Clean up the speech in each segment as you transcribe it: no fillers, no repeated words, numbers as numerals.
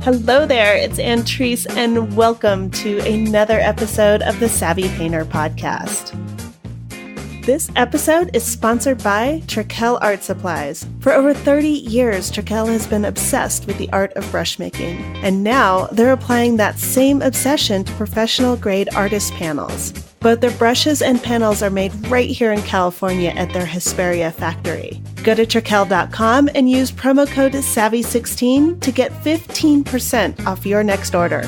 Hello there, it's Antrice, and welcome to another episode of the Savvy Painter podcast. This episode is sponsored by Trekell Art Supplies. For over 30 years, Trekell has been obsessed with the art of brush making, and now they're applying that same obsession to professional-grade artist panels. Both their brushes and panels are made right here in California at their Hesperia factory. Go to Trekell.com and use promo code SAVVY16 to get 15% off your next order.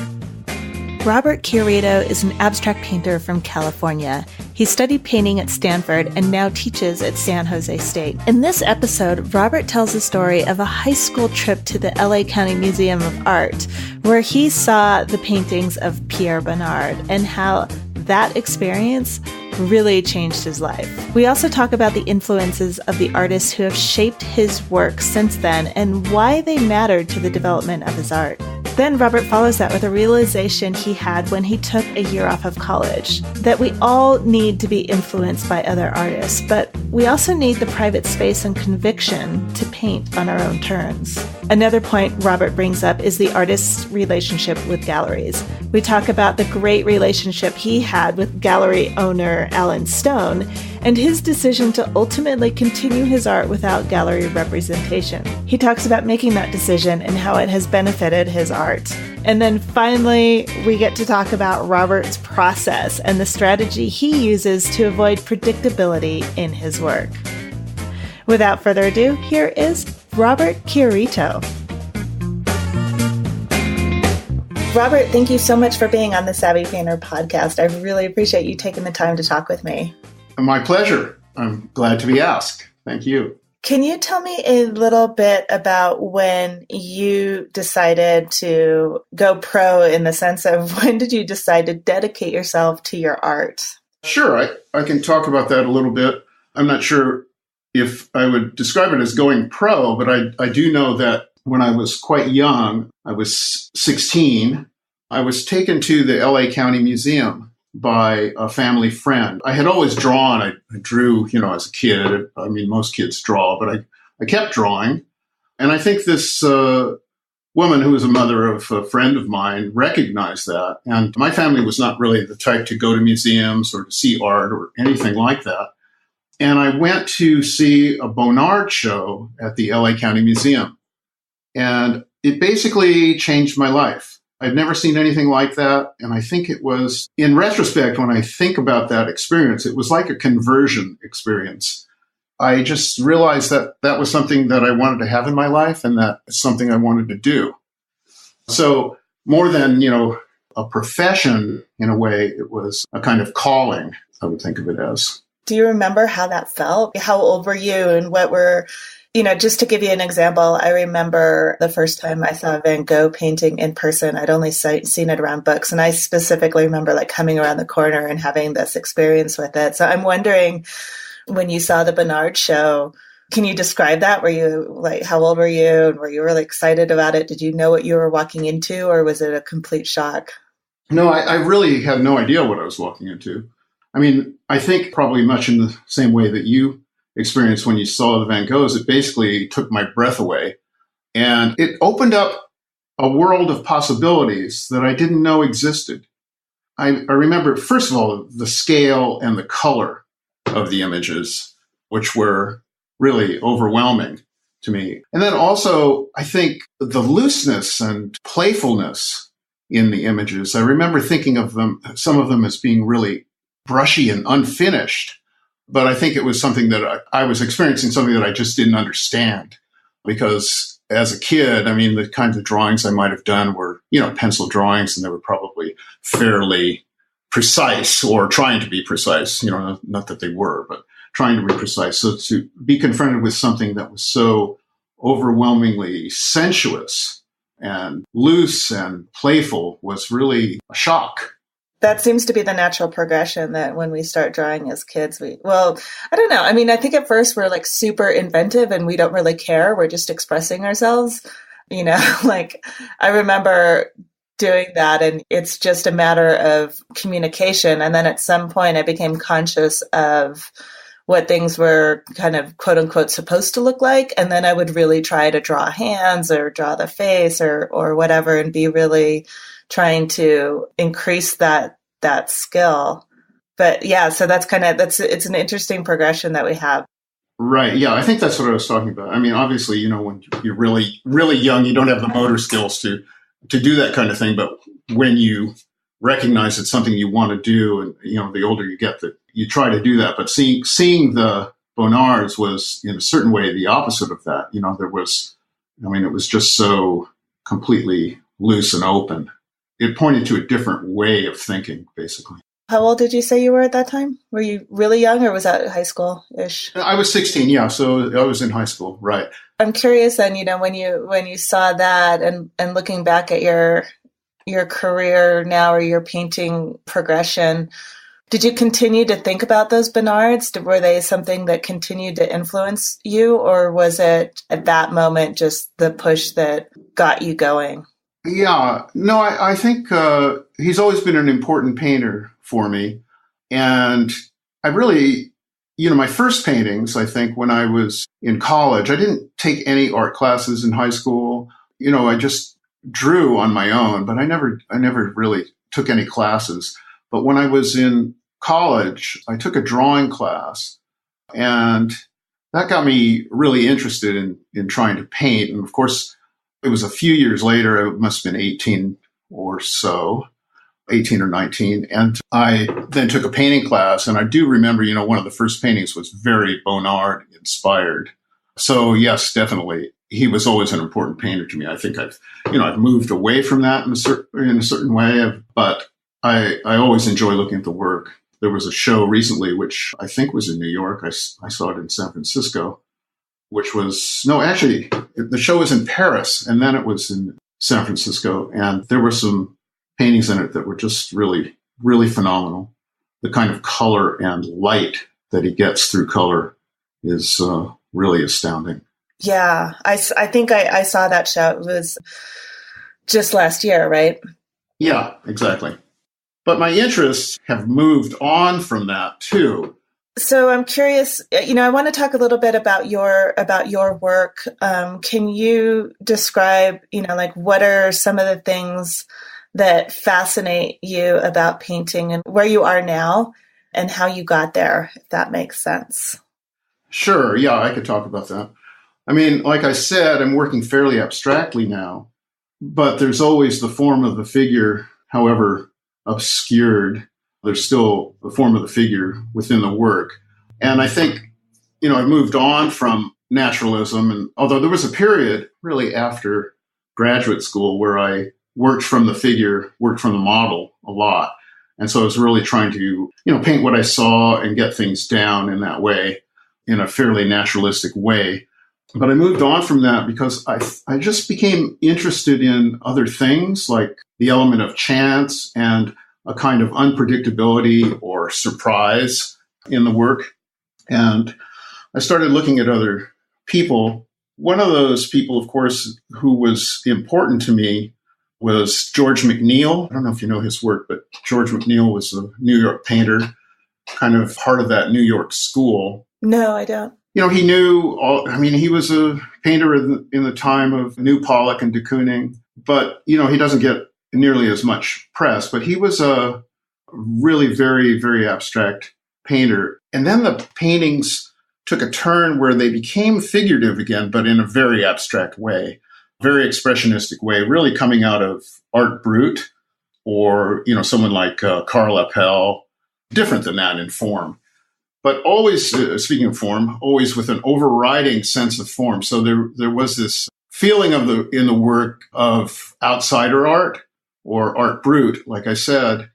Robert Chiarito is an abstract painter from California. He studied painting at Stanford and now teaches at San Jose State. In this episode, Robert tells the story of a high school trip to the LA County Museum of Art, where he saw the paintings of Pierre Bonnard and how that experience really changed his life. We also talk about the influences of the artists who have shaped his work since then and why they mattered to the development of his art. Then Robert follows that with a realization he had when he took a year off of college, that we all need to be influenced by other artists, but we also need the private space and conviction to paint on our own terms. Another point Robert brings up is the artist's relationship with galleries. We talk about the great relationship he had with gallery owner Alan Stone and his decision to ultimately continue his art without gallery representation. He talks about making that decision and how it has benefited his art. And then finally, we get to talk about Robert's process and the strategy he uses to avoid predictability in his work. Without further ado, here is Robert Chiarito. Robert, thank you so much for being on the Savvy Painter podcast. I really appreciate you taking the time to talk with me. My pleasure. I'm glad to be asked. Thank you. Can you tell me a little bit about when you decided to go pro, in the sense of when did you decide to dedicate yourself to your art? Sure, I can talk about that a little bit. I'm not sure if I would describe it as going pro, but I do know that when I was quite young, I was 16, I was taken to the LA County Museum by a family friend. I had always drawn. I drew, as a kid. I mean, most kids draw, but I kept drawing. And I think this woman who was a mother of a friend of mine recognized that. And my family was not really the type to go to museums or to see art or anything like that. And I went to see a Bonnard show at the LA County Museum. And it basically changed my life. I'd never seen anything like that. And I think it was, in retrospect, when I think about that experience, it was like a conversion experience. I just realized that that was something that I wanted to have in my life and that it's something I wanted to do. So more than, a profession, in a way, it was a kind of calling, I would think of it as. Do you remember how that felt? How old were you and what were... just to give you an example, I remember the first time I saw Van Gogh painting in person. I'd only seen it around books. And I specifically remember coming around the corner and having this experience with it. So I'm wondering, when you saw the Bonnard show, can you describe that? Were you how old were you? And were you really excited about it? Did you know what you were walking into, or was it a complete shock? No, I really had no idea what I was walking into. I mean, I think probably much in the same way that you experience when you saw the Van Goghs, it basically took my breath away. And it opened up a world of possibilities that I didn't know existed. I remember, first of all, the scale and the color of the images, which were really overwhelming to me. And then also, I think the looseness and playfulness in the images. I remember thinking of them, some of them as being really brushy and unfinished. But I think it was something that I was experiencing, something that I just didn't understand. Because as a kid, I mean, the kinds of drawings I might have done were, pencil drawings, and they were probably fairly precise, or trying to be precise, not that they were, but trying to be precise. So to be confronted with something that was so overwhelmingly sensuous and loose and playful was really a shock. That seems to be the natural progression, that when we start drawing as kids, I don't know. I mean, I think at first we're super inventive and we don't really care. We're just expressing ourselves, I remember doing that, and it's just a matter of communication. And then at some point I became conscious of what things were kind of quote unquote supposed to look like. And then I would really try to draw hands or draw the face or whatever, and be really trying to increase that skill. But yeah, so it's an interesting progression that we have. Right. Yeah, I think that's what I was talking about. I mean, obviously, when you're really, really young, you don't have the motor skills to do that kind of thing. But when you recognize it's something you want to do, and the older you get, that you try to do that. But seeing the Bonnards was in a certain way the opposite of that. It was just so completely loose and open. It pointed to a different way of thinking, basically. How old did you say you were at that time? Were you really young, or was that high school-ish? I was 16, yeah. So I was in high school, right. I'm curious then, when you saw that and looking back at your career now, or your painting progression, did you continue to think about those Bonnards? Were they something that continued to influence you, or was it at that moment just the push that got you going? Yeah, no, I think he's always been an important painter for me. And I really, my first paintings, I think when I was in college, I didn't take any art classes in high school. I just drew on my own, but I never really took any classes. But when I was in college, I took a drawing class, and that got me really interested in trying to paint. And of course, it was a few years later, it must have been 18 or so, 18 or 19. And I then took a painting class. And I do remember, one of the first paintings was very Bonnard inspired. So yes, definitely. He was always an important painter to me. I think I've moved away from that in a certain way, but I always enjoy looking at the work. There was a show recently, which I think was in New York. I saw it in San Francisco, the show was in Paris, and then it was in San Francisco. And there were some paintings in it that were just really, really phenomenal. The kind of color and light that he gets through color is really astounding. Yeah, I think I saw that show. It was just last year, right? Yeah, exactly. But my interests have moved on from that too. So I'm curious, I want to talk a little bit about your work. Can you describe, what are some of the things that fascinate you about painting, and where you are now and how you got there, if that makes sense? Sure. Yeah, I could talk about that. I mean, like I said, I'm working fairly abstractly now, but there's always the form of the figure, however obscured. There's still the form of the figure within the work. And I think, I moved on from naturalism. And although there was a period really after graduate school where I worked from the figure, worked from the model a lot. And so I was really trying to, paint what I saw and get things down in that way, in a fairly naturalistic way. But I moved on from that because I just became interested in other things, like the element of chance and a kind of unpredictability or surprise in the work. And I started looking at other people. One of those people, of course, who was important to me was George McNeil. I don't know if you know his work, but George McNeil was a New York painter, kind of part of that New York school. No, I don't. He knew he was a painter in the time of New Pollock and de Kooning, but, he doesn't get nearly as much press, but he was a really very, very abstract painter. And then the paintings took a turn where they became figurative again, but in a very abstract way, very expressionistic way, really coming out of art brut or, someone like Karl Appel, different than that in form. But always, speaking of form, always with an overriding sense of form. So there was this feeling in the work of outsider art or art brut, like I said.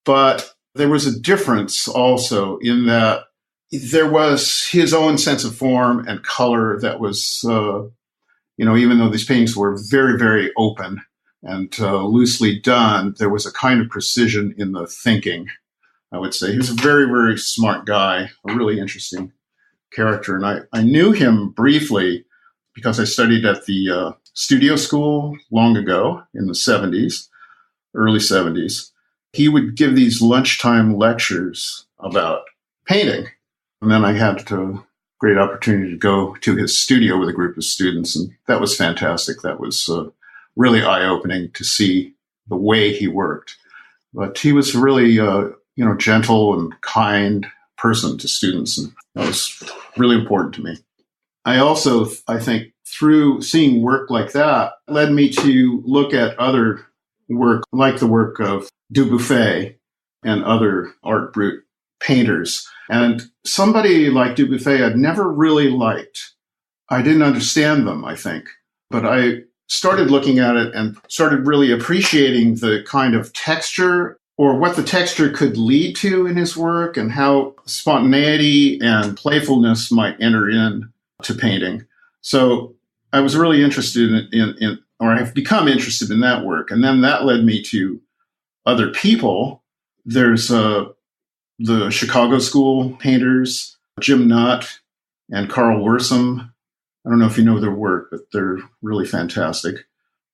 But there was a difference also in that there was his own sense of form and color that was, even though these paintings were very, very open and loosely done, there was a kind of precision in the thinking, I would say. He was a very, very smart guy, a really interesting character. And I knew him briefly because I studied at the studio school long ago in the 70s, early 70s. He would give these lunchtime lectures about painting. And then I had a great opportunity to go to his studio with a group of students, and that was fantastic. That was really eye-opening to see the way he worked. But he was really, gentle and kind person to students, and that was really important to me. I think, through seeing work like that, led me to look at other work, like the work of Dubuffet and other art brut painters. And somebody like Dubuffet I'd never really liked. I didn't understand them, I think. But I started looking at it and started really appreciating the kind of texture, or what the texture could lead to in his work, and how spontaneity and playfulness might enter in to painting. So I was really interested in or I've become interested in that work. And then that led me to other people. There's the Chicago School painters, Jim Nutt and Carl Wersum. I don't know if you know their work, but they're really fantastic.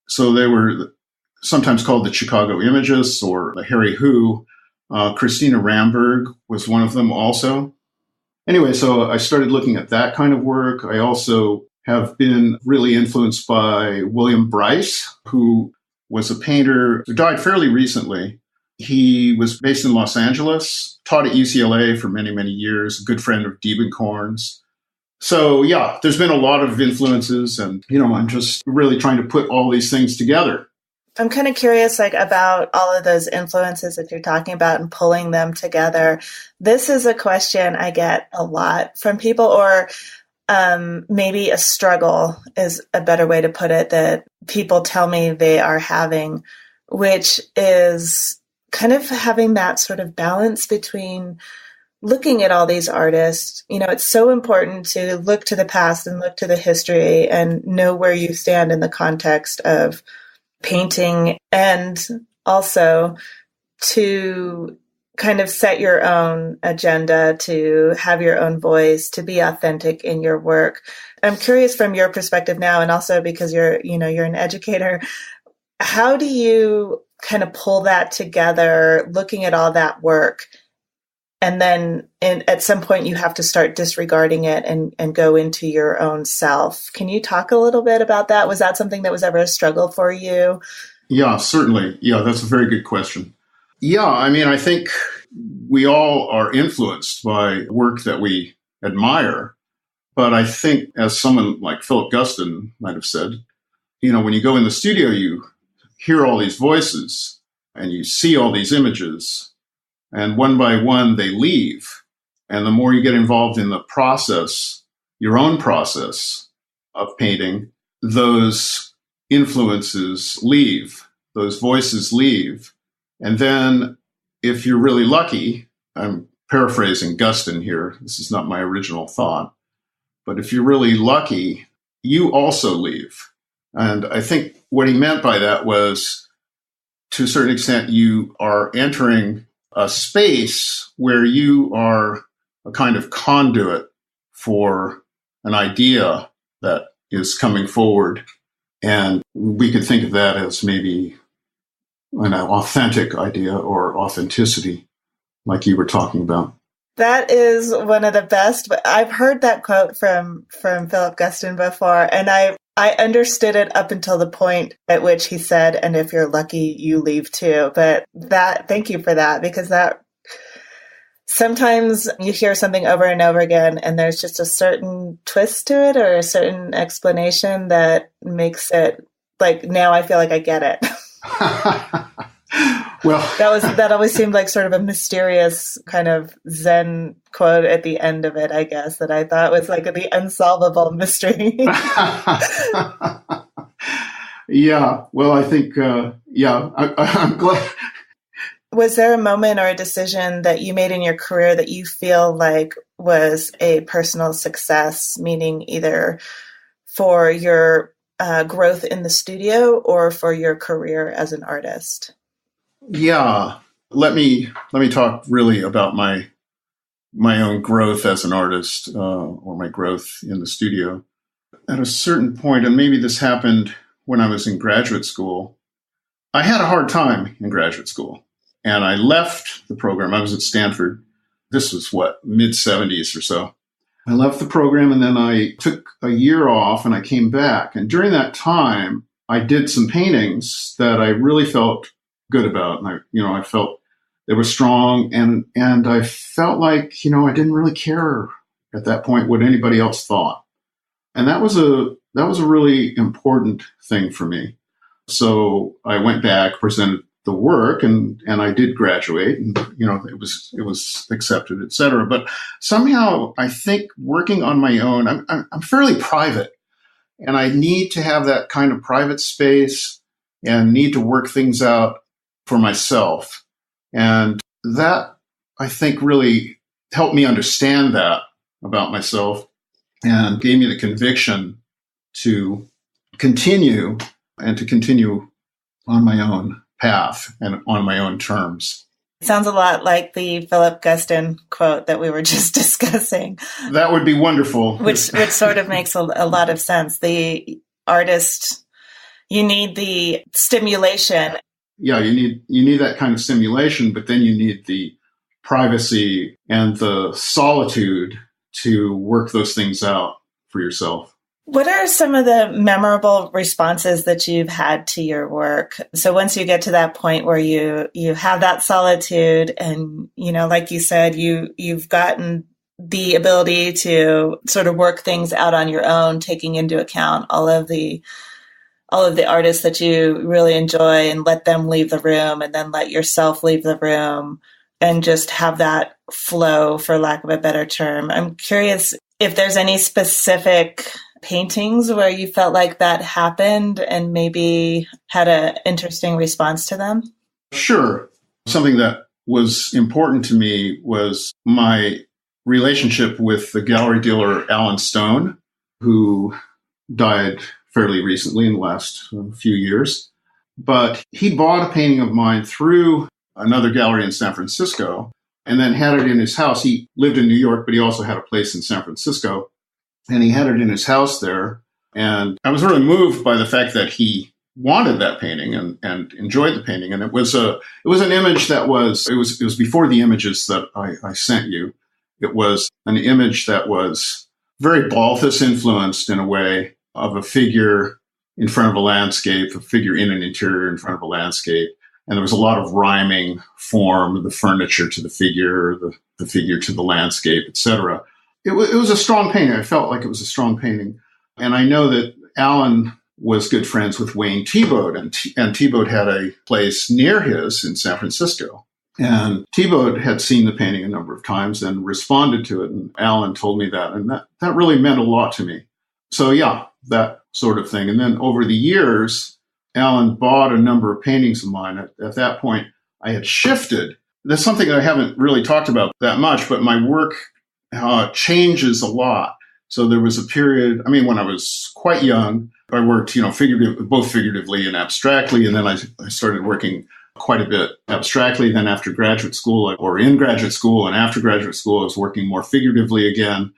So they were sometimes called the Chicago Imagists, or the Harry Hu. Christina Ramberg was one of them also. Anyway, so I started looking at that kind of work. I also have been really influenced by William Bryce, who was a painter who died fairly recently. He was based in Los Angeles, taught at UCLA for many, many years, a good friend of Diebenkorn's. So yeah, there's been a lot of influences, and, I'm just really trying to put all these things together. I'm kind of curious, about all of those influences that you're talking about and pulling them together. This is a question I get a lot from people, or maybe a struggle is a better way to put it, that people tell me they are having, which is kind of having that sort of balance between looking at all these artists. It's so important to look to the past and look to the history and know where you stand in the context of painting, and also to kind of set your own agenda, to have your own voice, to be authentic in your work. I'm curious from your perspective now, and also because you're an educator, how do you kind of pull that together, looking at all that work, and then at some point you have to start disregarding it and go into your own self? Can you talk a little bit about that? Was that something that was ever a struggle for you? Yeah, certainly. Yeah, that's a very good question. Yeah, I think we all are influenced by work that we admire. But I think, as someone like Philip Guston might have said, when you go in the studio, you hear all these voices and you see all these images, and one by one they leave. And the more you get involved in the process, your own process of painting, those influences leave, those voices leave. And then, if you're really lucky, I'm paraphrasing Guston here, this is not my original thought, but if you're really lucky, you also leave. And I think what he meant by that was, to a certain extent, you are entering a space where you are a kind of conduit for an idea that is coming forward. And we could think of that as maybe an authentic idea, or authenticity, like you were talking about. That is one of the best. I've heard that quote from Philip Guston before, and I understood it up until the point at which he said, "And if you're lucky, you leave too." But thank you for that, because that sometimes you hear something over and over again, and there's just a certain twist to it, or a certain explanation that makes it like, now I feel like I get it. Well, that always seemed like sort of a mysterious kind of Zen quote at the end of it, I guess, that I thought was like the unsolvable mystery. Yeah. Well, I think, I'm glad. Was there a moment or a decision that you made in your career that you feel like was a personal success, meaning either for your growth in the studio or for your career as an artist? Yeah. Let me talk really about my own growth as an artist, or my growth in the studio. At a certain point, and maybe this happened when I was in graduate school, I had a hard time in graduate school, and I left the program. I was at Stanford, This was mid-70s or so. I left the program and then I took a year off and I came back. And during that time, I did some paintings that I really felt good about. And I felt they were strong and I felt like, I didn't really care at that point what anybody else thought. And that was a really important thing for me. So I went back, presented the work, and I did graduate, and it was accepted, et cetera. But somehow I think working on my own, I'm fairly private, and I need to have that kind of private space and need to work things out for myself. And that, I think, really helped me understand that about myself and gave me the conviction to continue on my own path and on my own terms. Sounds a lot like the Philip Guston quote that we were just discussing. That would be wonderful. Which sort of makes a lot of sense. The artist, you need the stimulation. Yeah, you need that kind of stimulation, but then you need the privacy and the solitude to work those things out for yourself. What are some of the memorable responses that you've had to your work? So once you get to that point where you have that solitude and, like you said, you've gotten the ability to sort of work things out on your own, taking into account all of the artists that you really enjoy and let them leave the room and then let yourself leave the room and just have that flow, for lack of a better term. I'm curious if there's any specific paintings where you felt like that happened and maybe had an interesting response to them? Sure. Something that was important to me was my relationship with the gallery dealer Alan Stone, who died fairly recently in the last few years. But he bought a painting of mine through another gallery in San Francisco and then had it in his house. He lived in New York, but he also had a place in San Francisco. And he had it in his house there. And I was really moved by the fact that he wanted that painting and enjoyed the painting. And it was an image that was before the images that I sent you. It was an image that was very Balthus influenced in a way, of a figure in front of a landscape, a figure in an interior in front of a landscape. And there was a lot of rhyming form, the furniture to the figure, the figure to the landscape, etc. It was a strong painting. I felt like it was a strong painting. And I know that Alan was good friends with Wayne Thiebaud, and Thiebaud had a place near his in San Francisco. And Thiebaud had seen the painting a number of times and responded to it. And Alan told me that. And that really meant a lot to me. So yeah, that sort of thing. And then over the years, Alan bought a number of paintings of mine. At that point, I had shifted. That's something I haven't really talked about that much, but my work changes a lot. So there was a period, when I was quite young, I worked, both figuratively and abstractly. And then I started working quite a bit abstractly. Then after graduate school, or in graduate school and after graduate school, I was working more figuratively again.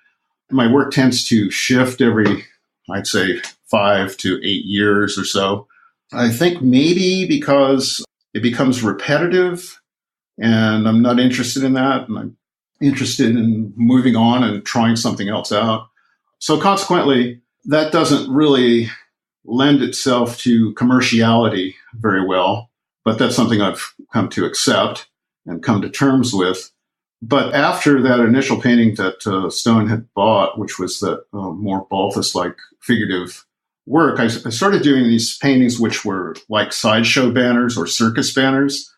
My work tends to shift every, I'd say, 5 to 8 years or so. I think maybe because it becomes repetitive and I'm not interested in that. And I'm interested in moving on and trying something else out. So consequently, that doesn't really lend itself to commerciality very well, but that's something I've come to accept and come to terms with. But after that initial painting that Stone had bought, which was that more Balthus-like figurative work, I started doing these paintings which were like sideshow banners or circus banners,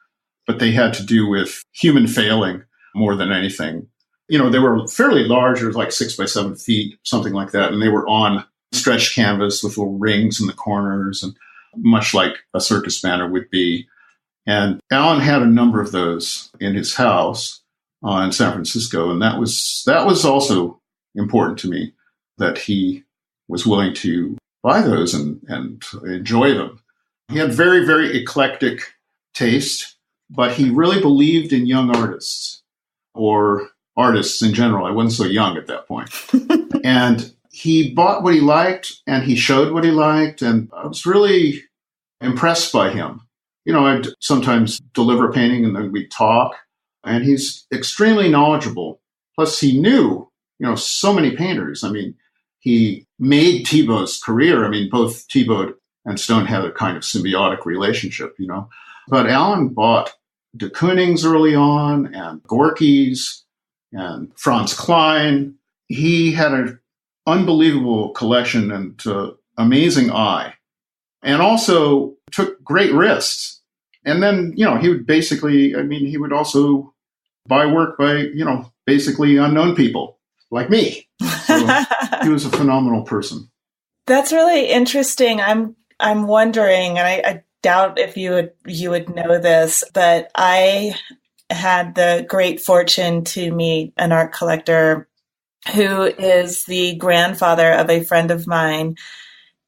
but they had to do with human failing more than anything. They were fairly large. It was like 6 by 7 feet, something like that. And they were on stretched canvas with little rings in the corners, and much like a circus banner would be. And Alan had a number of those in his house in San Francisco. And that was also important to me, that he was willing to buy those and enjoy them. He had very, very eclectic taste, but he really believed in young artists, or artists in general. I wasn't so young at that point. And he bought what he liked and he showed what he liked. And I was really impressed by him. I'd sometimes deliver a painting and then we'd talk. And he's extremely knowledgeable. Plus, he knew, so many painters. I mean, he made Thibaut's career. I mean, both Thibaut and Stone had a kind of symbiotic relationship, But Alan bought de Kooning's early on, and Gorky's, and Franz Klein. He had an unbelievable collection and amazing eye, and also took great risks. And then, he would basically, he would also buy work by, basically unknown people like me. So he was a phenomenal person. That's really interesting. I'm wondering, and I doubt if you would know this, but I had the great fortune to meet an art collector who is the grandfather of a friend of mine.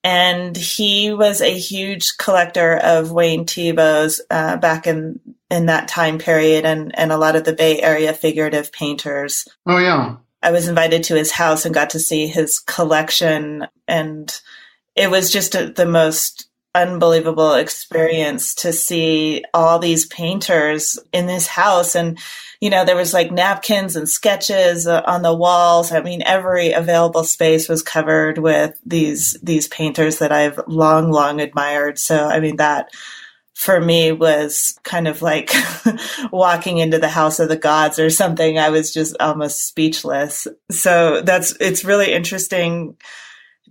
And he was a huge collector of Wayne Thiebaud's back in that time period, and a lot of the Bay Area figurative painters. Oh, yeah. I was invited to his house and got to see his collection, and it was just the most unbelievable experience to see all these painters in this house. And, there was like napkins and sketches on the walls. I mean, every available space was covered with these painters that I've long admired. So, that for me was kind of like walking into the house of the gods or something. I was just almost speechless. So it's really interesting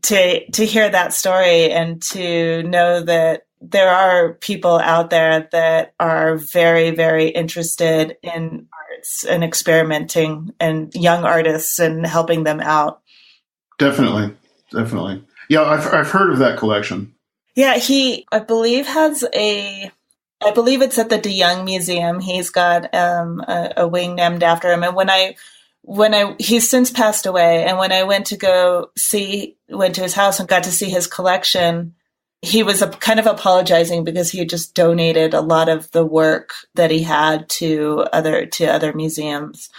to hear that story and to know that there are people out there that are very, very interested in arts and experimenting, and young artists, and helping them out. Definitely. Yeah, I've heard of that collection. Yeah, I believe it's at the De Young Museum. He's got a wing named after him. And he's since passed away. And when I went to his house and got to see his collection, he was kind of apologizing because he had just donated a lot of the work that he had to other museums.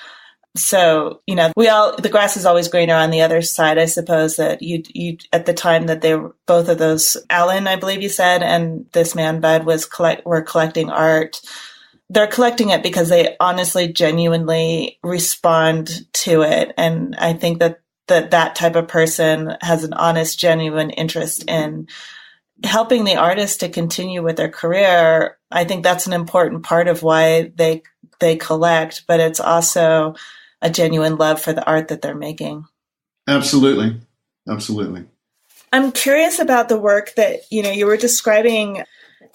So, the grass is always greener on the other side. I suppose that you at the time that they were, both of those, Alan, I believe you said, and this man, Bud, were collecting art. They're collecting it because they honestly, genuinely respond to it. And I think that type of person has an honest, genuine interest in helping the artist to continue with their career. I think that's an important part of why they collect, but it's also a genuine love for the art that they're making. Absolutely. I'm curious about the work that, you were describing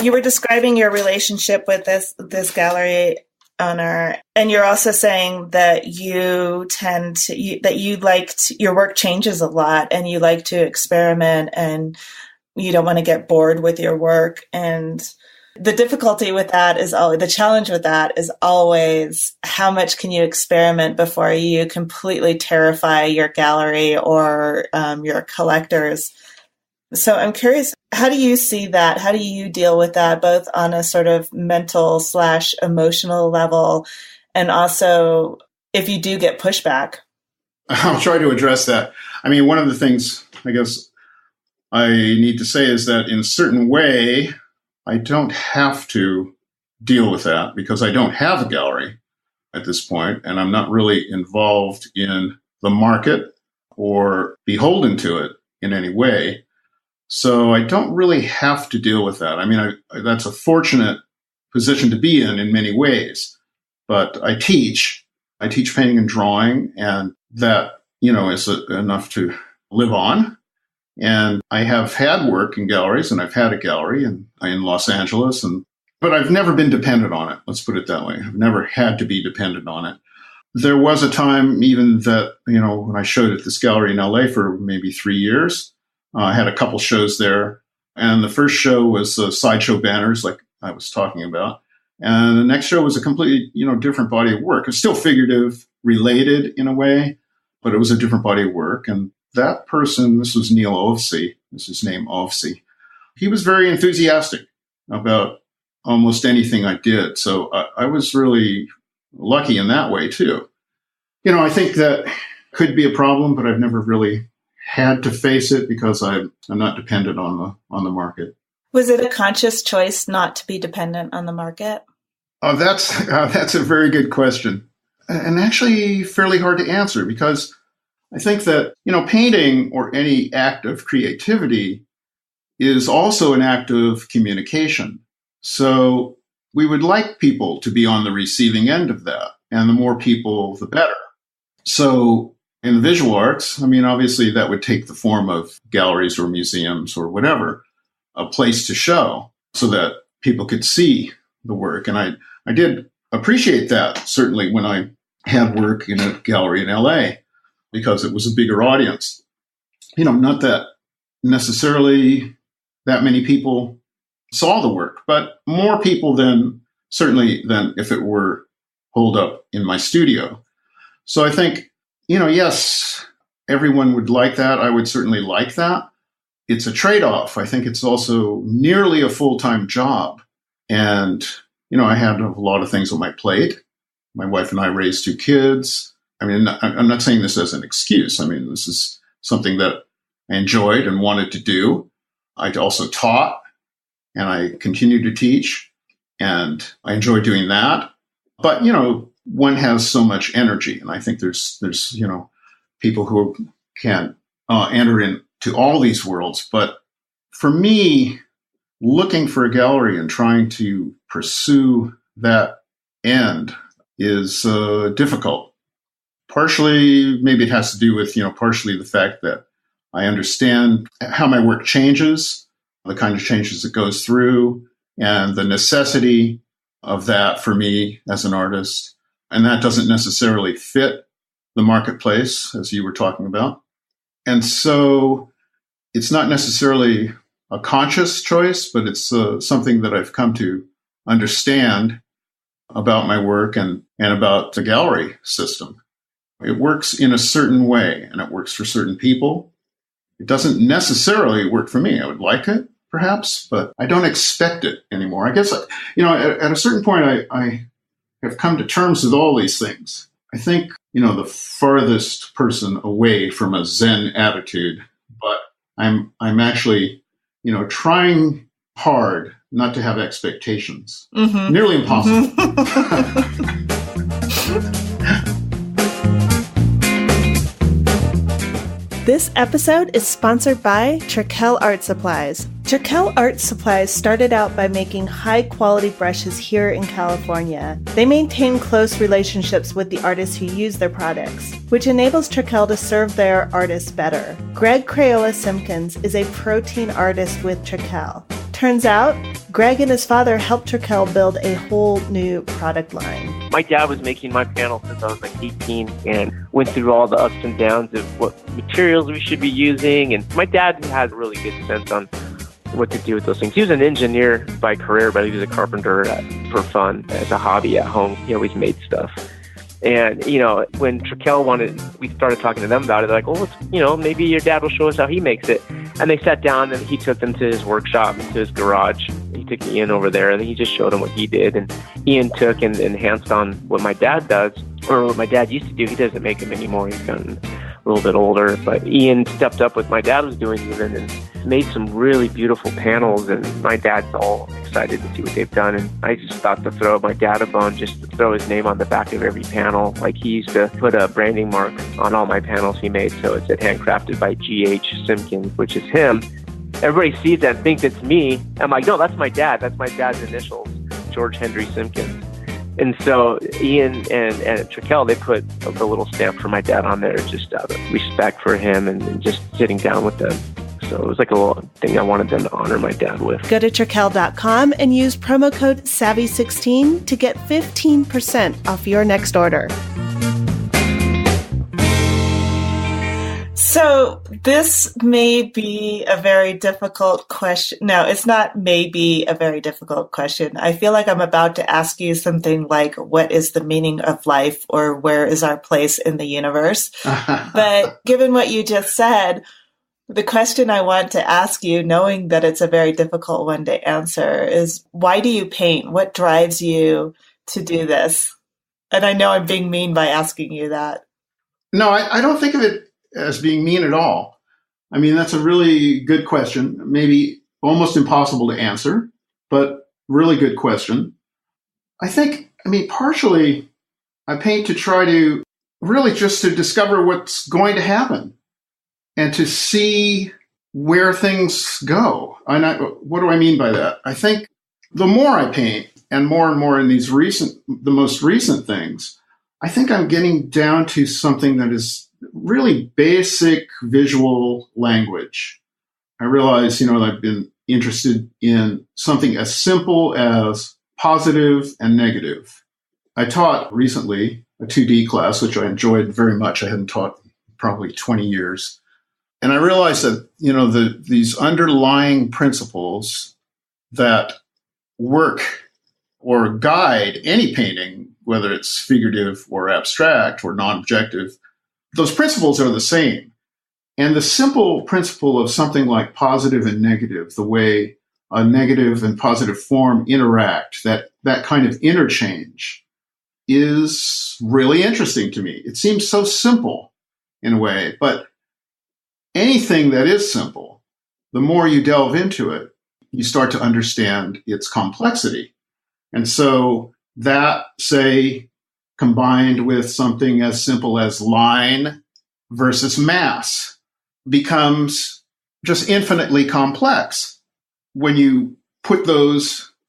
your relationship with this gallery owner, and you're also saying that your work changes a lot, and you like to experiment, and you don't want to get bored with your work. And the difficulty with that the challenge with that is always how much can you experiment before you completely terrify your gallery or your collectors. So I'm curious, how do you see that? How do you deal with that, both on a sort of mental/emotional level, and also if you do get pushback? I'll try to address that. One of the things I guess I need to say is that in a certain way, I don't have to deal with that because I don't have a gallery at this point, and I'm not really involved in the market or beholden to it in any way. So I don't really have to deal with that. That's a fortunate position to be in many ways. But I teach painting and drawing, and that, is enough to live on. And I have had work in galleries, and I've had a gallery in Los Angeles, but I've never been dependent on it. Let's put it that way. I've never had to be dependent on it. There was a time even that, when I showed at this gallery in LA for maybe 3 years, I had a couple shows there. And the first show was sideshow banners, like I was talking about. And the next show was a completely, different body of work. It's still figurative, related in a way, but it was a different body of work. And that person, this was Neil Ovsey, this is his name, Ovsey. He was very enthusiastic about almost anything I did. So I was really lucky in that way too. I think that could be a problem, but I've never really had to face it because I'm not dependent on the market. Was it a conscious choice not to be dependent on the market? That's a very good question, and actually fairly hard to answer, because I think that, painting or any act of creativity is also an act of communication. So we would like people to be on the receiving end of that, and the more people, the better. So in the visual arts, obviously that would take the form of galleries or museums or whatever, a place to show so that people could see the work. And I did appreciate that, certainly, when I had work in a gallery in LA, because it was a bigger audience. Not that necessarily that many people saw the work, but more people than if it were holed up in my studio. So I think, yes, everyone would like that. I would certainly like that. It's a trade-off. I think it's also nearly a full-time job. And, I had a lot of things on my plate. My wife and I raised 2 kids. I'm not saying this as an excuse. This is something that I enjoyed and wanted to do. I also taught, and I continue to teach, and I enjoy doing that. But, one has so much energy, and I think there's people who can enter into all these worlds. But for me, looking for a gallery and trying to pursue that end is difficult. Partially, maybe it has to do with, partially the fact that I understand how my work changes, the kind of changes it goes through, and the necessity of that for me as an artist. And that doesn't necessarily fit the marketplace, as you were talking about. And so it's not necessarily a conscious choice, but it's something that I've come to understand about my work and about the gallery system. It works in a certain way, and it works for certain people. It doesn't necessarily work for me. I would like it, perhaps, but I don't expect it anymore. I guess, at a certain point, I have come to terms with all these things. I think, the farthest person away from a Zen attitude, but I'm actually, trying hard not to have expectations. Mm-hmm. Nearly impossible. This episode is sponsored by Chiarito Art Supplies. Chiarito Art Supplies started out by making high-quality brushes here in California. They maintain close relationships with the artists who use their products, which enables Chiarito to serve their artists better. Greg Crayola Simpkins is a protein artist with Chiarito. Turns out, Greg and his father helped Chiarito build a whole new product line. My dad was making my panels since I was like 18 and went through all the ups and downs of what materials we should be using. And my dad had a really good sense on what to do with those things. He was an engineer by career, but he was a carpenter for fun as a hobby at home. He always made stuff. And, when Chiarito we started talking to them about it. They're like, well, maybe your dad will show us how he makes it. And they sat down and he took them to his workshop, to his garage. He took Ian over there and he just showed them what he did. And Ian took and enhanced on what my dad does, or what my dad used to do. He doesn't make them anymore. He's gotten a little bit older. But Ian stepped up what my dad was doing even and made some really beautiful panels. And my dad's all excited to see what they've done. And I just thought to throw my dad a bone, just to throw his name on the back of every panel. Like he used to put a branding mark on all my panels he made. So it said handcrafted by G.H. Simpkins, which is him. Everybody sees that and thinks it's me. I'm like, no, that's my dad. That's my dad's initials, George Henry Simpkins. And so Ian and Chiarito, they put the little stamp for my dad on there, just out of respect for him and just sitting down with them. So it was like a little thing I wanted them to honor my dad with. Go to Chiarito.com and use promo code SAVVY16 to get 15% off your next order. So this may be a very difficult question. No, it's not maybe a very difficult question. I feel like I'm about to ask you something like, what is the meaning of life, or where is our place in the universe? But given what you just said, the question I want to ask you, knowing that it's a very difficult one to answer, is why do you paint? What drives you to do this? And I know I'm being mean by asking you that. No, I don't think of it as being mean at all. That's a really good question. Maybe almost impossible to answer, but really good question. partially I paint to try to really just to discover what's going to happen and to see where things go. What do I mean by that? I think the more I paint and more in the most recent things, I think I'm getting down to something that is really basic visual language. I realize, I've been interested in something as simple as positive and negative. I taught recently a 2D class, which I enjoyed very much. I hadn't taught probably 20 years. And I realized that, these underlying principles that work or guide any painting, whether it's figurative or abstract or non-objective, those principles are the same. And the simple principle of something like positive and negative, the way a negative and positive form interact, that kind of interchange is really interesting to me. It seems so simple in a way, but anything that is simple, the more you delve into it, you start to understand its complexity. And so that, say, combined with something as simple as line versus mass, becomes just infinitely complex when you put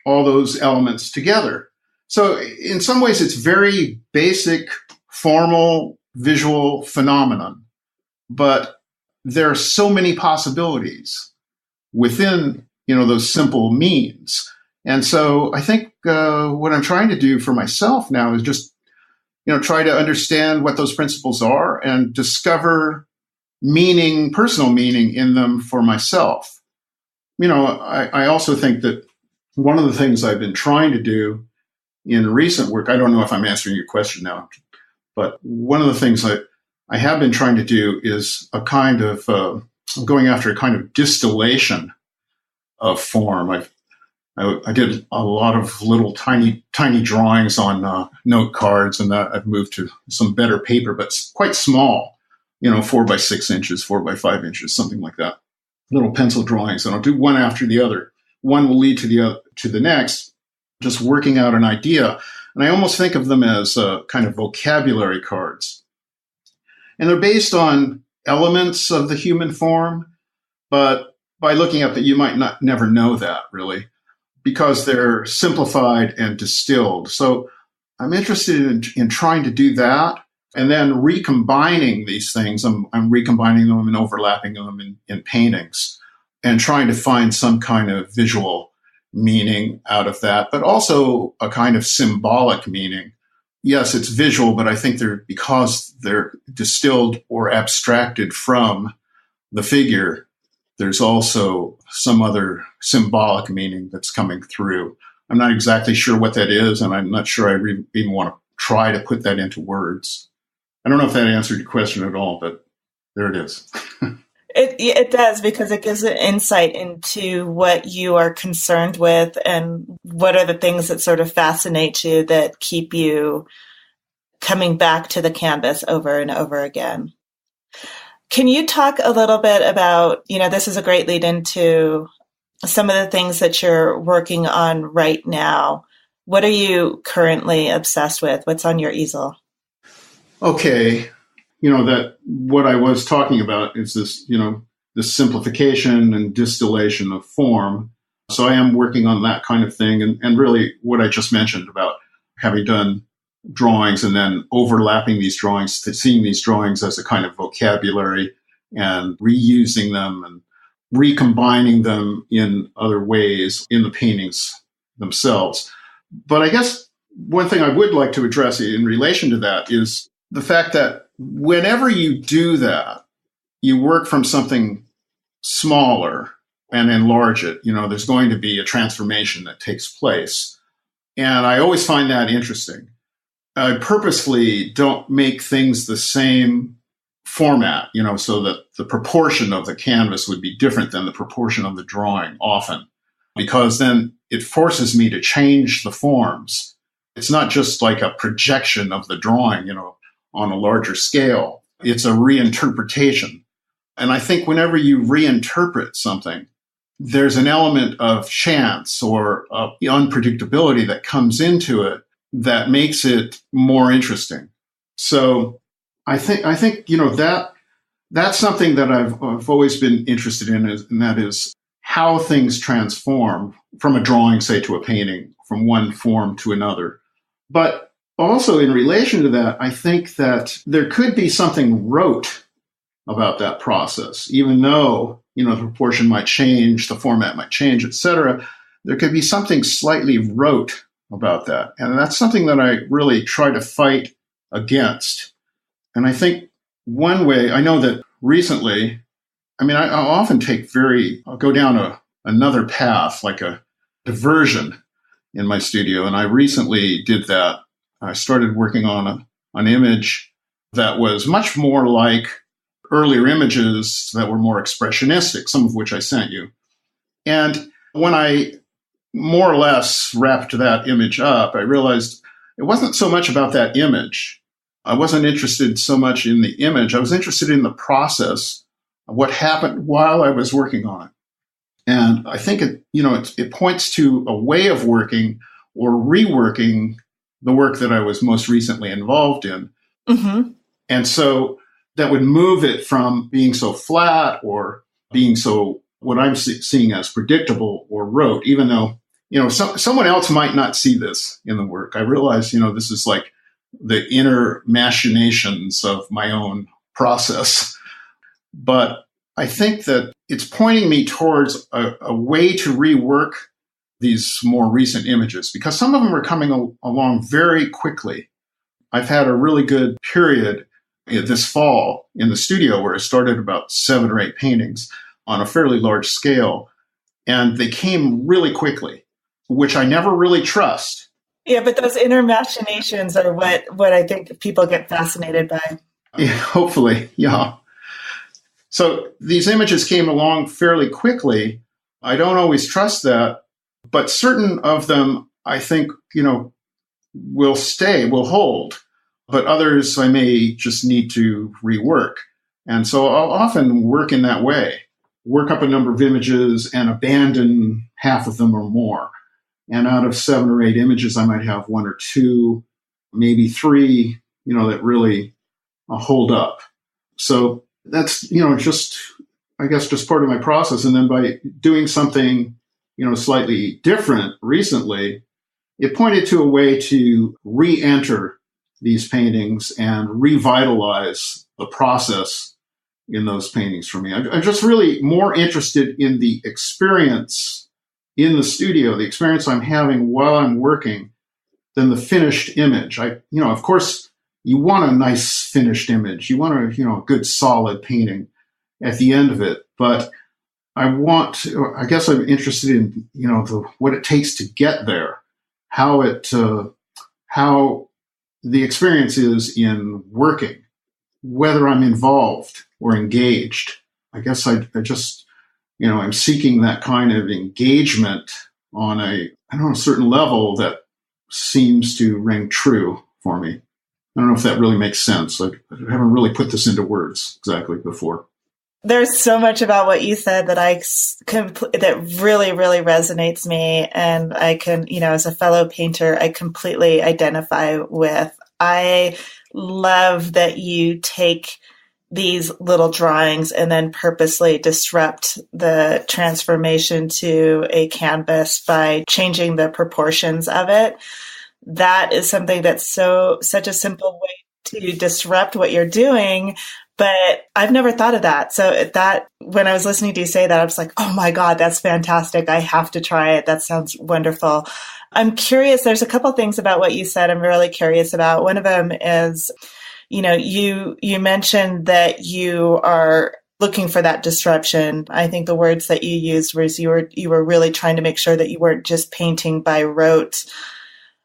all those elements together. So in some ways, it's very basic, formal, visual phenomenon, but there are so many possibilities within, those simple means. And so I think what I'm trying to do for myself now is just, try to understand what those principles are and discover meaning, personal meaning in them for myself. I also think that one of the things I've been trying to do in recent work, I don't know if I'm answering your question now, but one of the things I have been trying to do is a kind of going after a kind of distillation of form. I did a lot of little tiny drawings on note cards, and I've moved to some better paper, but quite small, 4 by 6 inches, 4 by 5 inches, something like that. Little pencil drawings, and I'll do one after the other. One will lead to the next, just working out an idea. And I almost think of them as kind of vocabulary cards. And they're based on elements of the human form, but by looking at that, you might never know that really, because they're simplified and distilled. So I'm interested in trying to do that, and then recombining these things. I'm recombining them and overlapping them in paintings, and trying to find some kind of visual meaning out of that, but also a kind of symbolic meaning. Yes, it's visual, but I think because they're distilled or abstracted from the figure, there's also some other symbolic meaning that's coming through. I'm not exactly sure what that is, and I'm not sure I even want to try to put that into words. I don't know if that answered your question at all, but there it is. It does, because it gives an insight into what you are concerned with and what are the things that sort of fascinate you that keep you coming back to the canvas over and over again. Can you talk a little bit about, this is a great lead into some of the things that you're working on right now. What are you currently obsessed with? What's on your easel? Okay. That what I was talking about is this, this simplification and distillation of form. So I am working on that kind of thing. And really what I just mentioned about having done drawings and then overlapping these drawings, to seeing these drawings as a kind of vocabulary and reusing them and recombining them in other ways in the paintings themselves. But I guess one thing I would like to address in relation to that is the fact that whenever you do that, you work from something smaller and enlarge it. There's going to be a transformation that takes place. And I always find that interesting. I purposefully don't make things the same format, so that the proportion of the canvas would be different than the proportion of the drawing often, because then it forces me to change the forms. It's not just like a projection of the drawing, on a larger scale. It's a reinterpretation. And I think whenever you reinterpret something, there's an element of chance or unpredictability that comes into it that makes it more interesting. So I think that's something that I've always been interested in, and that is how things transform from a drawing, say, to a painting, from one form to another. But also in relation to that, I think that there could be something rote about that process, even though, the proportion might change, the format might change, etc. There could be something slightly rote about that. And that's something that I really try to fight against. And I think one way, I know that recently, I'll often I'll go down another path, like a diversion in my studio. And I recently did that. I started working on an image that was much more like earlier images that were more expressionistic, some of which I sent you. And when I more or less wrapped that image up, I realized it wasn't so much about that image. I wasn't interested so much in the image. I was interested in the process of what happened while I was working on it. And I think it points to a way of working or reworking the work that I was most recently involved in. Mm-hmm. And so that would move it from being so flat or being so what I'm seeing as predictable or rote, even though, someone else might not see this in the work. I realize, this is like the inner machinations of my own process. But I think that it's pointing me towards a way to rework these more recent images, because some of them are coming along very quickly. I've had a really good period this fall in the studio where I started about 7 or 8 paintings on a fairly large scale, and they came really quickly, which I never really trust. Yeah, but those inner machinations are what I think people get fascinated by. Yeah, hopefully, yeah. So these images came along fairly quickly. I don't always trust that, but certain of them, I think, will hold. But others I may just need to rework. And so I'll often work in that way, work up a number of images and abandon half of them or more. And out of 7 or 8 images, I might have 1 or 2, maybe 3, that really hold up. So that's, just part of my process. And then by doing something, slightly different recently, it pointed to a way to re-enter these paintings and revitalize the process in those paintings for me. I'm just really more interested in the experience in the studio, the experience I'm having while I'm working, than the finished image. Of course, you want a nice finished image. You want a good solid painting at the end of it. But I guess I'm interested in, what it takes to get there, how the experience is in working, whether I'm involved or engaged. I guess I just, I'm seeking that kind of engagement on a certain level that seems to ring true for me. I don't know if that really makes sense. I haven't really put this into words exactly before. There's so much about what you said that that really, really resonates me. And I can, as a fellow painter, I completely identify with. I love that you take these little drawings and then purposely disrupt the transformation to a canvas by changing the proportions of it. That is something that's such a simple way to disrupt what you're doing. But I've never thought of that. So when I was listening to you say that, I was like, oh my God, that's fantastic. I have to try it. That sounds wonderful. I'm curious. There's a couple things about what you said I'm really curious about. One of them is, you mentioned that you are looking for that disruption. I think the words that you used was you were really trying to make sure that you weren't just painting by rote.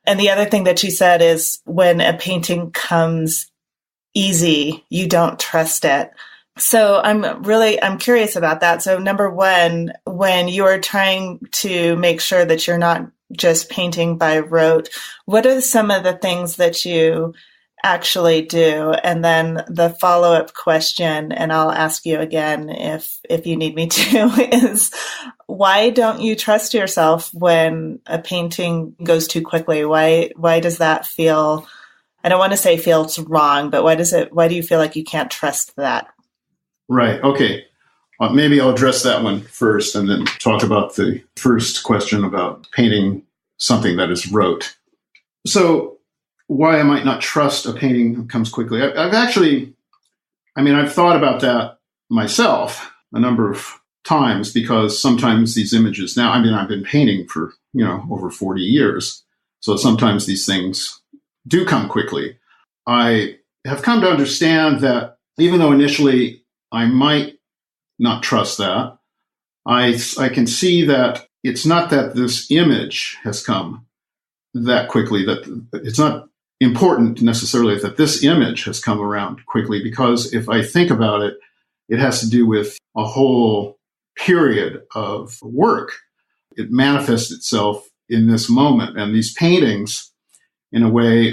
And the other thing that you said is when a painting comes easy, you don't trust it. So I'm curious about that. So number one, when you are trying to make sure that you're not just painting by rote, what are some of the things that you actually do? And then the follow-up question, and I'll ask you again if you need me to, is why don't you trust yourself when a painting goes too quickly? Why does that feel, I don't want to say feels wrong, but why do you feel like you can't trust that? Right. Okay. Maybe I'll address that one first and then talk about the first question about painting something that is rote. So why I might not trust a painting that comes quickly. I've thought about that myself a number of times, because sometimes these images now, I've been painting for, over 40 years. So sometimes these things do come quickly. I have come to understand that even though initially I might not trust that, I can see that it's not that this image has come that quickly, that it's not important necessarily that this image has come around quickly, because if I think about it, it has to do with a whole period of work. It manifests itself in this moment. And these paintings, in a way,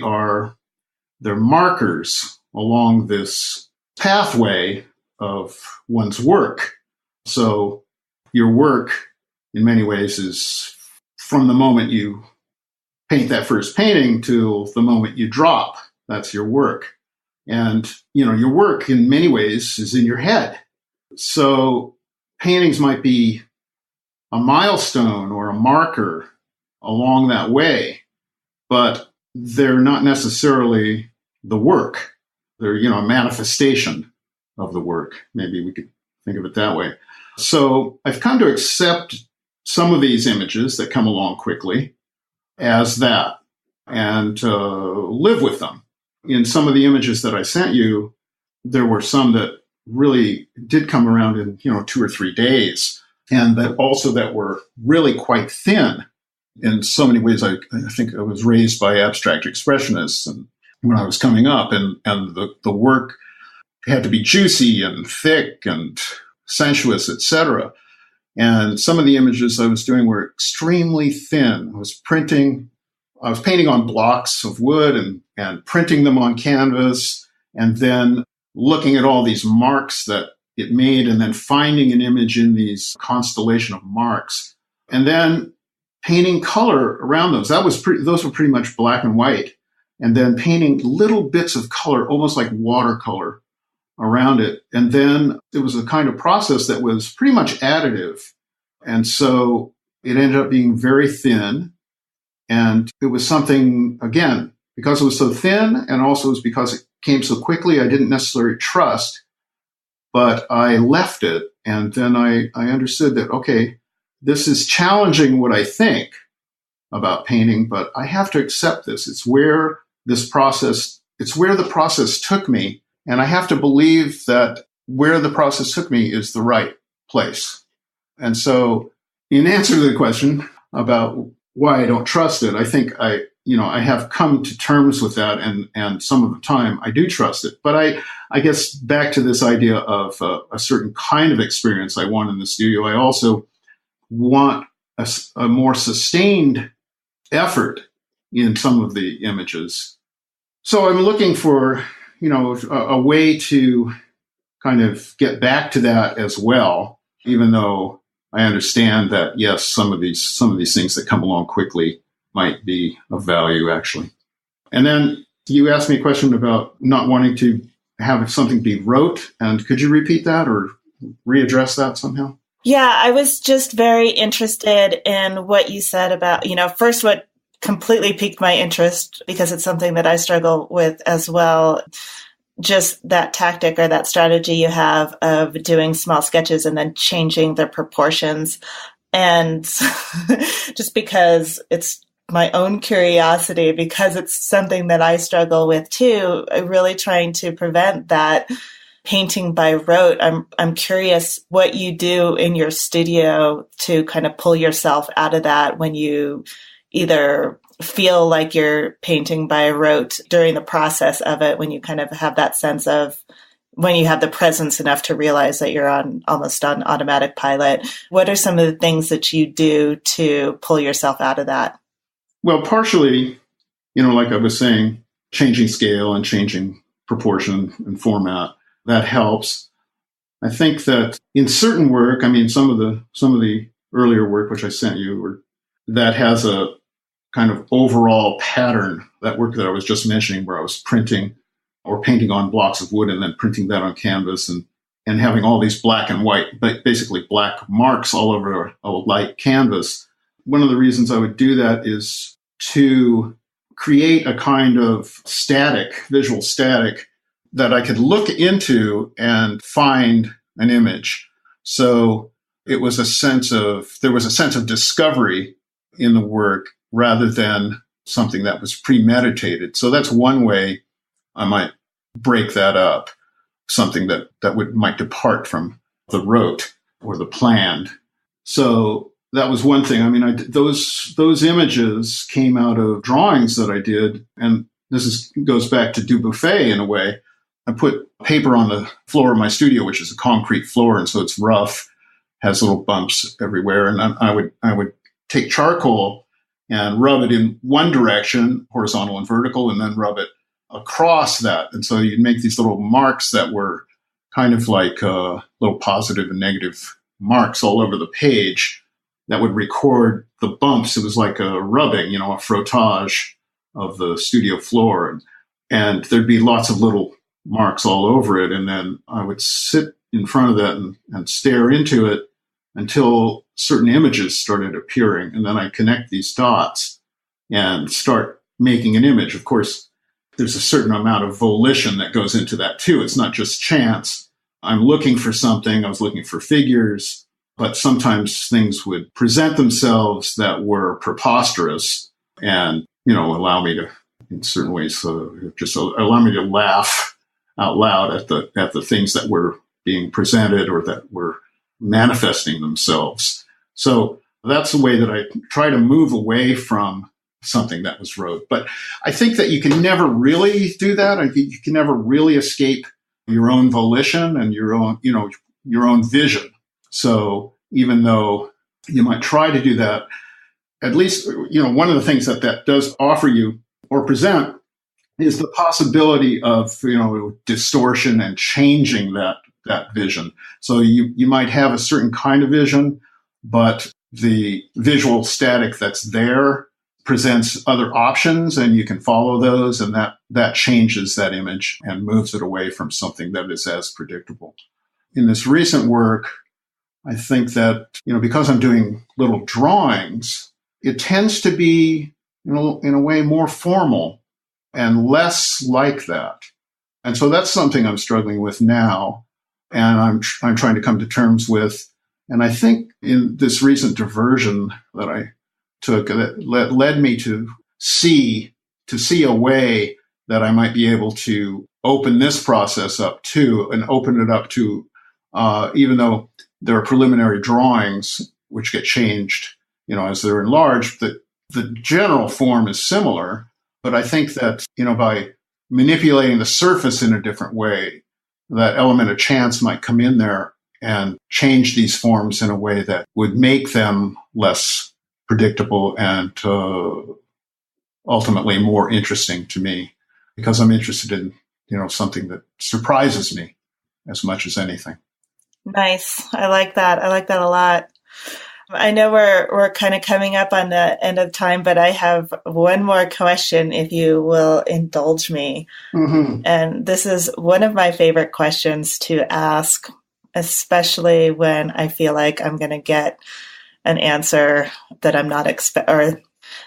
they're markers along this pathway of one's work. So your work, in many ways, is from the moment you paint that first painting till the moment you drop. That's your work. And, your work in many ways is in your head. So paintings might be a milestone or a marker along that way, but they're not necessarily the work. They're, a manifestation of the work. Maybe we could think of it that way. So I've come to accept some of these images that come along quickly as that and live with them. In some of the images that I sent you, there were some that really did come around in, 2 or 3 days, and that were really quite thin. In so many ways, I think I was raised by abstract expressionists, and when I was coming up, and the work had to be juicy and thick and sensuous, etc. And some of the images I was doing were extremely thin. I was painting on blocks of wood and printing them on canvas, and then looking at all these marks that it made, and then finding an image in these constellation of marks, and then painting color around those. Those were pretty much black and white, and then painting little bits of color, almost like watercolor, around it. And then it was a kind of process that was pretty much additive. And so it ended up being very thin. And it was something, again, because it was so thin, and also it was because it came so quickly, I didn't necessarily trust, but I left it. And then I understood that, okay, this is challenging what I think about painting, but I have to accept this. It's where the process took me. And I have to believe that where the process took me is the right place. And so in answer to the question about why I don't trust it, I think I have come to terms with that. And some of the time I do trust it. But I guess back to this idea of a certain kind of experience I want in the studio, I also want a more sustained effort in some of the images. So I'm looking for, a way to kind of get back to that as well, even though I understand that, yes, some of these things that come along quickly might be of value, actually. And then you asked me a question about not wanting to have something be rote. And could you repeat that or readdress that somehow? Yeah, I was just very interested in what you said about, first what completely piqued my interest, because it's something that I struggle with as well. Just that tactic or that strategy you have of doing small sketches and then changing the proportions. And just because it's my own curiosity, because it's something that I struggle with too, really trying to prevent that painting by rote. I'm curious what you do in your studio to kind of pull yourself out of that when you either feel like you're painting by rote during the process of it, when you kind of have that sense of, when you have the presence enough to realize that you're almost on automatic pilot. What are some of the things that you do to pull yourself out of that? Well, partially, like I was saying, changing scale and changing proportion and format. That helps. I think that in certain work, I mean, some of the earlier work which I sent you, that has a kind of overall pattern. That work that I was just mentioning, where I was printing or painting on blocks of wood and then printing that on canvas and having all these black and white, but basically black marks all over a light canvas. One of the reasons I would do that is to create a kind of visual static, that I could look into and find an image. So there was a sense of discovery in the work rather than something that was premeditated. So that's one way I might break that up, something that might depart from the rote or the planned. So that was one thing. I mean, those images came out of drawings that I did, and goes back to Dubuffet in a way. I put paper on the floor of my studio, which is a concrete floor, and so it's rough, has little bumps everywhere. And I would take charcoal and rub it in one direction, horizontal and vertical, and then rub it across that. And so you'd make these little marks that were kind of like little positive and negative marks all over the page that would record the bumps. It was like a rubbing, a frottage of the studio floor. And there'd be lots of little marks all over it. And then I would sit in front of that and stare into it until certain images started appearing. And then I connect these dots and start making an image. Of course, there's a certain amount of volition that goes into that too. It's not just chance. I'm looking for something. I was looking for figures, but sometimes things would present themselves that were preposterous and, allow me to, in certain ways, just allow me to laugh out loud at the things that were being presented or that were manifesting themselves. So that's the way that I try to move away from something that was rote. But I think that you can never really do that. I think you can never really escape your own volition and your own vision. So even though you might try to do that, at least, one of the things that does offer you or present is the possibility of, distortion and changing that vision. So you might have a certain kind of vision, but the visual static that's there presents other options, and you can follow those, and that changes that image and moves it away from something that is as predictable. In this recent work, I think that, because I'm doing little drawings, it tends to be, in a way, more formal and less like that. And so that's something I'm struggling with now, and I'm trying to come to terms with. And I think in this recent diversion that I took, that led me to see a way that I might be able to open this process up too, and open it up to, even though there are preliminary drawings which get changed, as they're enlarged, the general form is similar. But I think that, by manipulating the surface in a different way, that element of chance might come in there and change these forms in a way that would make them less predictable and ultimately more interesting to me, because I'm interested in, something that surprises me as much as anything. Nice. I like that. I like that a lot. I know we're kind of coming up on the end of time, but I have one more question, if you will indulge me. Mm-hmm. And this is one of my favorite questions to ask, especially when I feel like I'm going to get an answer that I'm not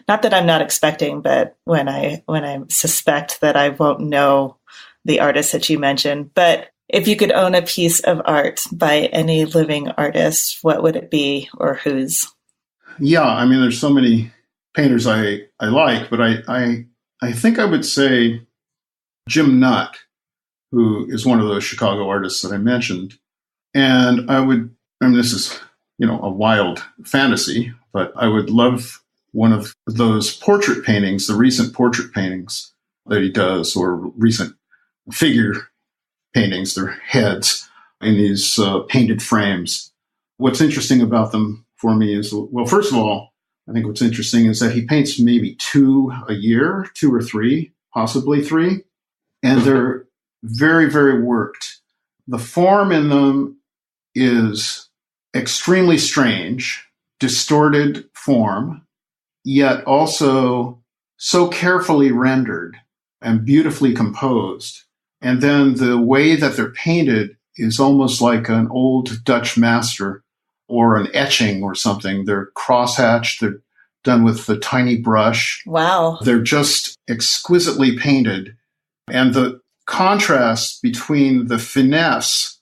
not that I'm not expecting, but when I suspect that I won't know the artist that you mentioned. But if you could own a piece of art by any living artist, what would it be, or whose? Yeah, I mean, there's so many painters I like, but I think I would say Jim Nutt, who is one of those Chicago artists that I mentioned. And this is, a wild fantasy, but I would love one of those portrait paintings, the recent portrait paintings that he does, or recent figure paintings, their heads in these painted frames. What's interesting about them for me is, well, first of all, I think what's interesting is that he paints maybe 2 a year, 2 or 3, possibly 3. And they're very, very worked. The form in them is extremely strange, distorted form, yet also so carefully rendered and beautifully composed. And then the way that they're painted is almost like an old Dutch master or an etching or something. They're crosshatched. They're done with the tiny brush. Wow. They're just exquisitely painted. And the contrast between the finesse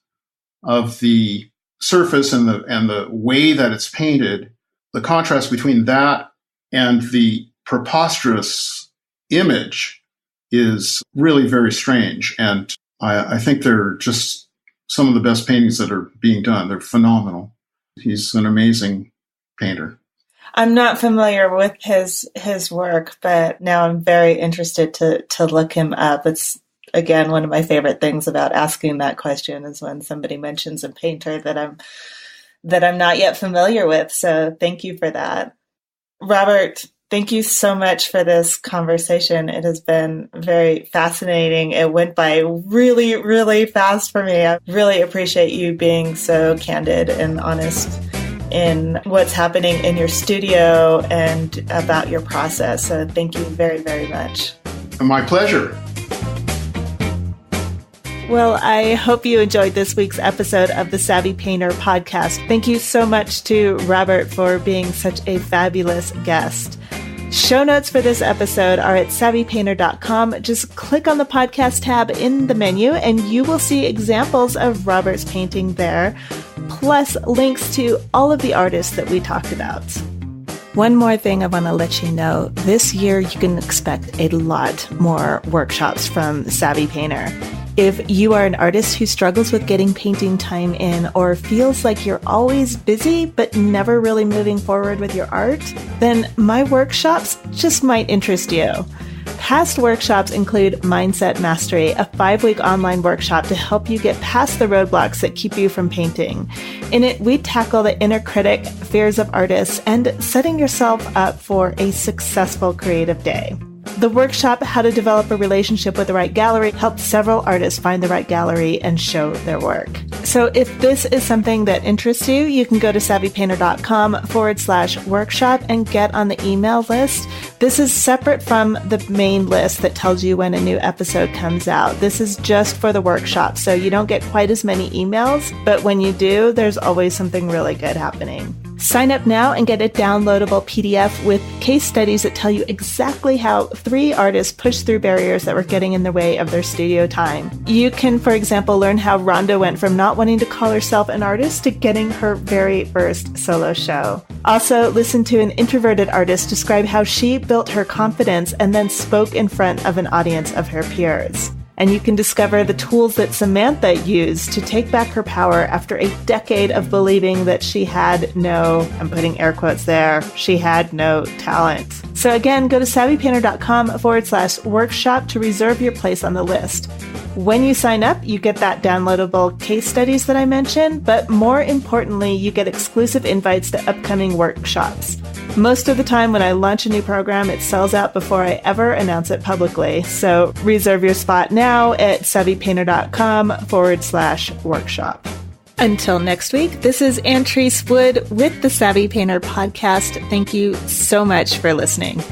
of the surface and the way that it's painted, the contrast between that and the preposterous image is really very strange. And I think they're just some of the best paintings that are being done. They're phenomenal. He's an amazing painter. I'm not familiar with his work, but now I'm very interested to look him up. It's, again, one of my favorite things about asking that question is when somebody mentions a painter that I'm not yet familiar with. So thank you for that. Robert, thank you so much for this conversation. It has been very fascinating. It went by really, really fast for me. I really appreciate you being so candid and honest in what's happening in your studio and about your process. So thank you very, very much. My pleasure. Well, I hope you enjoyed this week's episode of the Savvy Painter podcast. Thank you so much to Robert for being such a fabulous guest. Show notes for this episode are at savvypainter.com. Just click on the podcast tab in the menu and you will see examples of Robert's painting there, plus links to all of the artists that we talked about. One more thing I want to let you know. This year, you can expect a lot more workshops from Savvy Painter. If you are an artist who struggles with getting painting time in or feels like you're always busy but never really moving forward with your art, then my workshops just might interest you. Past workshops include Mindset Mastery, a 5-week online workshop to help you get past the roadblocks that keep you from painting. In it, we tackle the inner critic, fears of artists, and setting yourself up for a successful creative day. The workshop, How to Develop a Relationship with the Right Gallery, helped several artists find the right gallery and show their work. So if this is something that interests you, you can go to savvypainter.com/workshop and get on the email list. This is separate from the main list that tells you when a new episode comes out. This is just for the workshop, so you don't get quite as many emails, but when you do, there's always something really good happening. Sign up now and get a downloadable PDF with case studies that tell you exactly how 3 artists pushed through barriers that were getting in the way of their studio time. You can, for example, learn how Rhonda went from not wanting to call herself an artist to getting her very first solo show. Also, listen to an introverted artist describe how she built her confidence and then spoke in front of an audience of her peers. And you can discover the tools that Samantha used to take back her power after a decade of believing that she had no, I'm putting air quotes there, she had no talent. So again, go to savvypainter.com/workshop to reserve your place on the list. When you sign up, you get that downloadable case studies that I mentioned, but more importantly, you get exclusive invites to upcoming workshops. Most of the time when I launch a new program, it sells out before I ever announce it publicly. So reserve your spot now at savvypainter.com/workshop. Until next week, this is Antrese Wood with the Savvy Painter podcast. Thank you so much for listening.